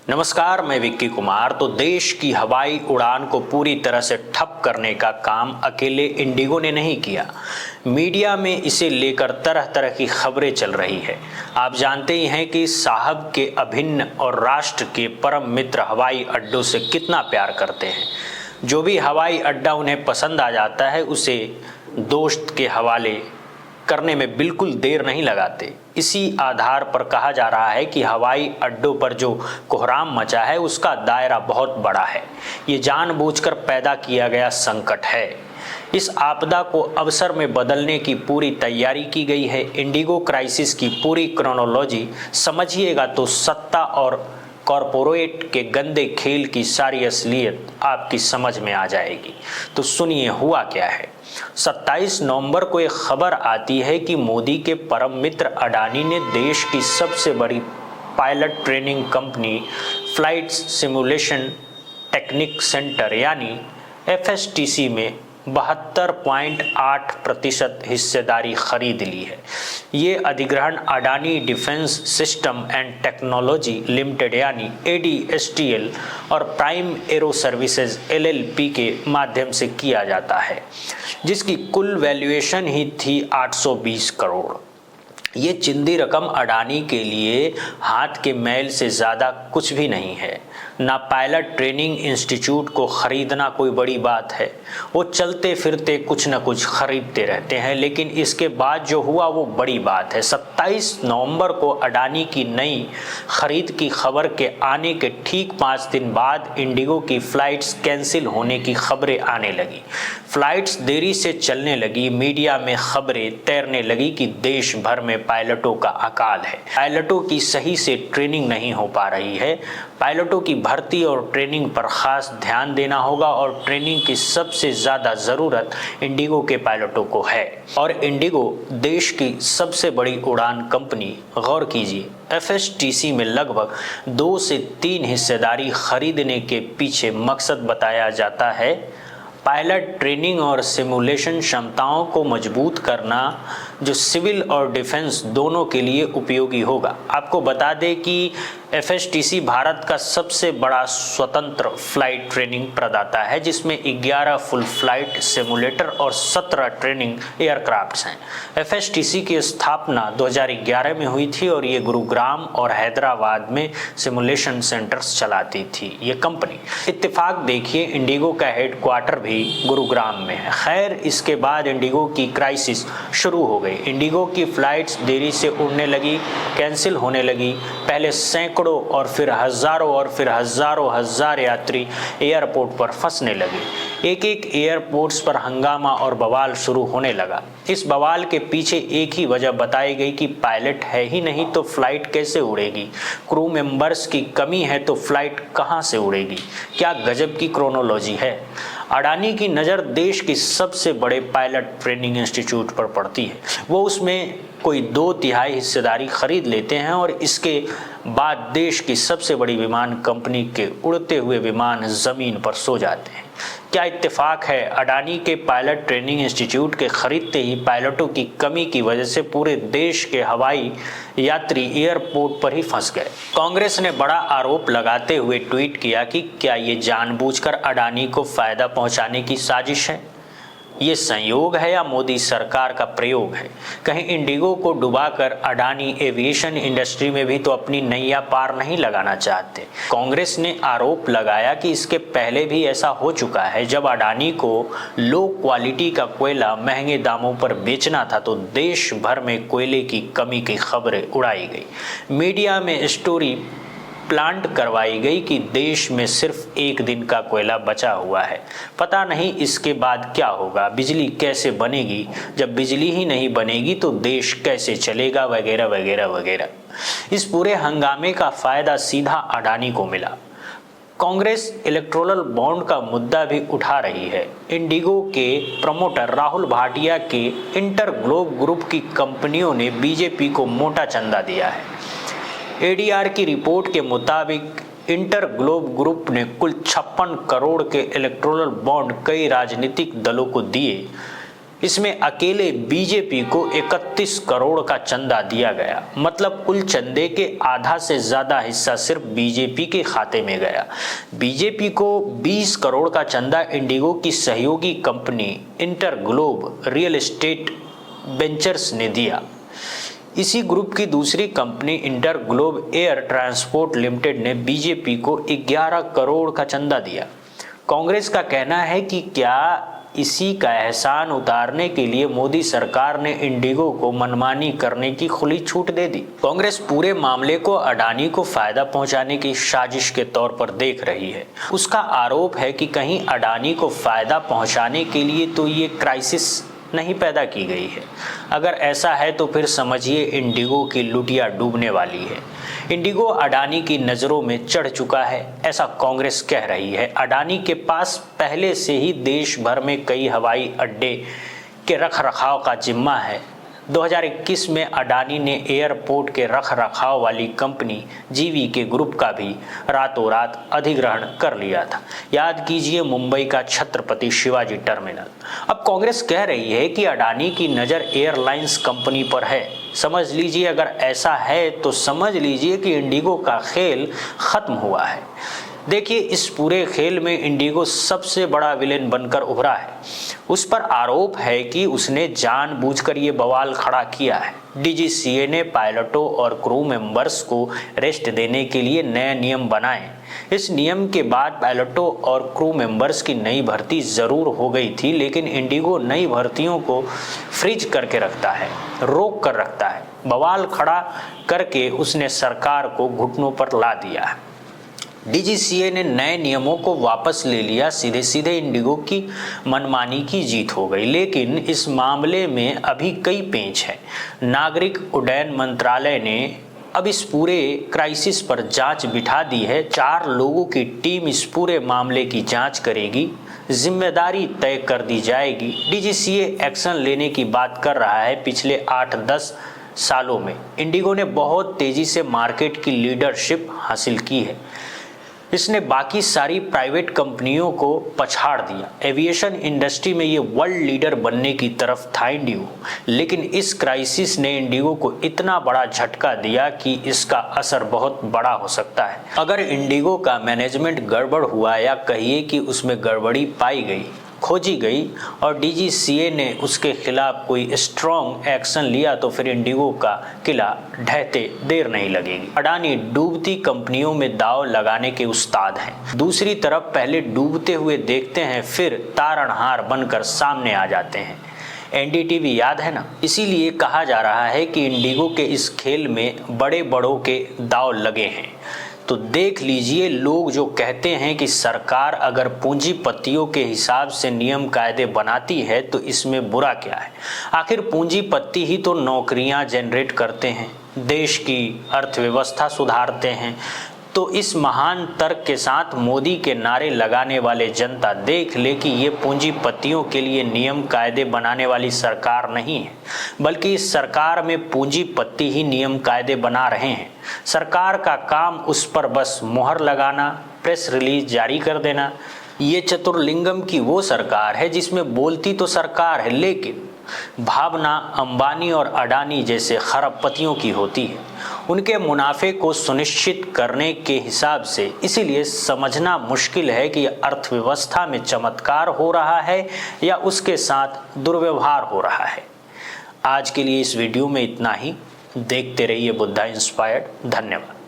नमस्कार, मैं विक्की कुमार। तो देश की हवाई उड़ान को पूरी तरह से ठप करने का काम अकेले इंडिगो ने नहीं किया। मीडिया में इसे लेकर तरह तरह की खबरें चल रही है। आप जानते ही हैं कि साहब के अभिन्न और राष्ट्र के परम मित्र हवाई अड्डों से कितना प्यार करते हैं। जो भी हवाई अड्डा उन्हें पसंद आ जाता है उसे दोस्त के हवाले करने में बिल्कुल देर नहीं लगाते। इसी आधार पर कहा जा रहा है कि हवाई अड्डों पर जो कोहराम मचा है उसका दायरा बहुत बड़ा है। ये जानबूझकर पैदा किया गया संकट है। इस आपदा को अवसर में बदलने की पूरी तैयारी की गई है। इंडिगो क्राइसिस की पूरी क्रोनोलॉजी समझिएगा तो सत्ता और कॉरपोरेट के गंदे खेल की सारी असलियत आपकी समझ में आ जाएगी। तो सुनिए हुआ क्या है। 27 नवंबर को एक खबर आती है कि मोदी के परम मित्र अडानी ने देश की सबसे बड़ी pilot training company flight simulation technique centre यानी FSTC में 72.8% हिस्सेदारी खरीद ली है। ये अधिग्रहण Adani defence system and technology limited यानी ADSTL और प्राइम एरो सर्विसेज LLP के माध्यम से किया जाता है, जिसकी कुल वैल्यूएशन ही थी 820 करोड़। ये चिंदी रकम अडानी के लिए हाथ के मैल से ज़्यादा कुछ भी नहीं है। ना पायलट ट्रेनिंग इंस्टीट्यूट को खरीदना कोई बड़ी बात है, वो चलते फिरते कुछ न कुछ खरीदते रहते हैं, लेकिन इसके बाद जो हुआ वो बड़ी बात है। 27 नवंबर को अडानी की नई खरीद की खबर के आने के ठीक 5 दिन बाद इंडिगो की फ़्लाइट्स कैंसिल होने की खबरें आने लगी। फ़्लाइट्स देरी से चलने लगी। मीडिया में खबरें तैरने लगी कि देश भर में पायलटों का अकाल है, पायलटों की सही से ट्रेनिंग नहीं हो पा रही है। पायलटों की भर्ती और ट्रेनिंग पर खास ध्यान देना होगा और ट्रेनिंग की सबसे ज़्यादा ज़रूरत इंडिगो के पायलटों को है। और इंडिगो देश की सबसे बड़ी उड़ान कंपनी, गौर कीजिए, FSTC में लगभग 2 से 3 हिस्सेदारी खरीदने के पीछे मकसद बताया जाता है पायलट ट्रेनिंग और सिमुलेशन क्षमताओं को मजबूत करना, जो सिविल और डिफेंस दोनों के लिए उपयोगी होगा। आपको बता दें कि FSTC भारत का सबसे बड़ा स्वतंत्र फ्लाइट ट्रेनिंग प्रदाता है, जिसमें 11 फुल फ्लाइट सिमुलेटर और 17 ट्रेनिंग एयरक्राफ्ट्स हैं। FSTC की स्थापना 2011 में हुई थी और ये गुरुग्राम और हैदराबाद में सिमुलेशन सेंटर्स चलाती थी ये कंपनी। इत्तेफाक देखिए, इंडिगो का हेडक्वार्टर भी गुरुग्राम में है। खैर, इसके बाद इंडिगो की क्राइसिस शुरू हो गई। इंडिगो की फ्लाइट्स देरी से उड़ने लगी, कैंसिल होने लगी। पहले सैकड़ों और फिर हजारों हजार यात्री एयरपोर्ट पर फंसने लगे। एक एक एयरपोर्ट्स पर हंगामा और बवाल शुरू होने लगा। इस बवाल के पीछे एक ही वजह बताई गई कि पायलट है ही नहीं तो फ्लाइट कैसे उड़ेगी, क्रू मेंबर्स की कमी है तो फ्लाइट कहां से उड़ेगी। क्या गजब की क्रोनोलॉजी है। अडानी की नज़र देश की सबसे बड़े पायलट ट्रेनिंग इंस्टीट्यूट पर पड़ती है। वो उसमें कोई 2/3 हिस्सेदारी खरीद लेते हैं और इसके बाद देश की सबसे बड़ी विमान कंपनी के उड़ते हुए विमान ज़मीन पर सो जाते हैं। क्या इत्तेफाक है। अडानी के पायलट ट्रेनिंग इंस्टीट्यूट के खरीदते ही पायलटों की कमी की वजह से पूरे देश के हवाई यात्री एयरपोर्ट पर ही फंस गए। कांग्रेस ने बड़ा आरोप लगाते हुए ट्वीट किया कि क्या ये जानबूझकर अडानी को फायदा पहुंचाने की साजिश है। ये संयोग है या मोदी सरकार का प्रयोग है। कहीं इंडिगो को डुबाकर अडानी एविएशन इंडस्ट्री में भी तो अपनी नैया पार नहीं लगाना चाहते। कांग्रेस ने आरोप लगाया कि इसके पहले भी ऐसा हो चुका है। जब अडानी को लो क्वालिटी का कोयला महंगे दामों पर बेचना था तो देश भर में कोयले की कमी की खबरें उड़ाई गई। मीडिया में स्टोरी प्लांट करवाई गई कि देश में सिर्फ 1 दिन का कोयला बचा हुआ है, पता नहीं इसके बाद क्या होगा, बिजली कैसे बनेगी, जब बिजली ही नहीं बनेगी तो देश कैसे चलेगा, वगैरह वगैरह वगैरह। इस पूरे हंगामे का फायदा सीधा अडानी को मिला। कांग्रेस इलेक्टोरल बॉन्ड का मुद्दा भी उठा रही है। इंडिगो के प्रमोटर राहुल भाटिया के इंटर ग्लोब ग्रुप की कंपनियों ने बीजेपी को मोटा चंदा दिया है। ADR की रिपोर्ट के मुताबिक इंटर ग्लोब ग्रुप ने कुल 56 करोड़ के इलेक्टोरल बॉन्ड कई राजनीतिक दलों को दिए। इसमें अकेले बीजेपी को 31 करोड़ का चंदा दिया गया, मतलब कुल चंदे के आधा से ज्यादा हिस्सा सिर्फ बीजेपी के खाते में गया। बीजेपी को 20 करोड़ का चंदा इंडिगो की सहयोगी company InterGlobe real estate ventures ने दिया। इसी ग्रुप की दूसरी company InterGlobe air transport limited ने बीजेपी को 11 करोड़ का चंदा दिया। कांग्रेस का कहना है कि क्या इसी का एहसान उतारने के लिए मोदी सरकार ने इंडिगो को मनमानी करने की खुली छूट दे दी। कांग्रेस पूरे मामले को अडानी को फायदा पहुंचाने की साजिश के तौर पर देख रही है। उसका आरोप है कि कहीं अडानी को फायदा पहुंचाने के लिए तो ये क्राइसिस नहीं पैदा की गई है। अगर ऐसा है तो फिर समझिए इंडिगो की लुटिया डूबने वाली है। इंडिगो अडानी की नज़रों में चढ़ चुका है, ऐसा कांग्रेस कह रही है। अडानी के पास पहले से ही देश भर में कई हवाई अड्डे के रखरखाव का जिम्मा है। 2021 में अडानी ने एयरपोर्ट के रखरखाव वाली कंपनी जीवीके ग्रुप का भी रातों रात अधिग्रहण कर लिया था। याद कीजिए मुंबई का छत्रपति शिवाजी टर्मिनल। अब कांग्रेस कह रही है कि अडानी की नज़र एयरलाइंस कंपनी पर है। समझ लीजिए, अगर ऐसा है तो समझ लीजिए कि इंडिगो का खेल खत्म हुआ है। देखिए, इस पूरे खेल में इंडिगो सबसे बड़ा विलेन बनकर उभरा है। उस पर आरोप है कि उसने जानबूझकर ये बवाल खड़ा किया है। डीजीसीए ने पायलटों और क्रू मेंबर्स को रेस्ट देने के लिए नए नियम बनाए। इस नियम के बाद पायलटों और क्रू मेंबर्स की नई भर्ती जरूर हो गई थी, लेकिन इंडिगो नई भर्तियों को फ्रीज करके रखता है, रोक कर रखता है। बवाल खड़ा करके उसने सरकार को घुटनों पर ला दिया है। डीजीसीए ने नए नियमों को वापस ले लिया। सीधे सीधे इंडिगो की मनमानी की जीत हो गई। लेकिन इस मामले में अभी कई पेंच हैं। नागरिक उड्डयन मंत्रालय ने अब इस पूरे क्राइसिस पर जांच बिठा दी है। 4 लोगों की टीम इस पूरे मामले की जांच करेगी, जिम्मेदारी तय कर दी जाएगी। डीजीसीए एक्शन लेने की बात कर रहा है। पिछले 8-10 सालों में इंडिगो ने बहुत तेजी से मार्केट की लीडरशिप हासिल की है। इसने बाकी सारी प्राइवेट कंपनियों को पछाड़ दिया। एविएशन इंडस्ट्री में ये वर्ल्ड लीडर बनने की तरफ था इंडिगो, लेकिन इस क्राइसिस ने इंडिगो को इतना बड़ा झटका दिया कि इसका असर बहुत बड़ा हो सकता है। अगर इंडिगो का मैनेजमेंट गड़बड़ हुआ या कहिए कि उसमें गड़बड़ी पाई गई, खोजी गई और डीजीसीए ने उसके खिलाफ कोई स्ट्रॉन्ग एक्शन लिया तो फिर इंडिगो का किला ढहते देर नहीं लगेगी। अडानी डूबती कंपनियों में दांव लगाने के उस्ताद हैं। दूसरी तरफ पहले डूबते हुए देखते हैं, फिर तारणहार बनकर सामने आ जाते हैं। एनडीटीवी याद है ना? इसीलिए कहा जा रहा है कि इंडिगो के इस खेल में बड़े बड़ों के दांव लगे हैं। तो देख लीजिए, लोग जो कहते हैं कि सरकार अगर पूंजीपतियों के हिसाब से नियम कायदे बनाती है तो इसमें बुरा क्या है। आखिर पूंजीपति ही तो नौकरियां जनरेट करते हैं, देश की अर्थव्यवस्था सुधारते हैं। तो इस महान तर्क के साथ मोदी के नारे लगाने वाले जनता देख ले कि ये पूंजीपतियों के लिए नियम कायदे बनाने वाली सरकार नहीं है, बल्कि इस सरकार में पूंजीपति ही नियम कायदे बना रहे हैं। सरकार का काम उस पर बस मुहर लगाना, प्रेस रिलीज जारी कर देना। ये चतुर्लिंगम की वो सरकार है जिसमें बोलती तो सरकार है, लेकिन भावना अंबानी और अडानी जैसे खरबपतियों की होती है, उनके मुनाफे को सुनिश्चित करने के हिसाब से। इसीलिए समझना मुश्किल है कि अर्थव्यवस्था में चमत्कार हो रहा है या उसके साथ दुर्व्यवहार हो रहा है। आज के लिए इस वीडियो में इतना ही। देखते रहिए बुद्धा इंस्पायर्ड। धन्यवाद।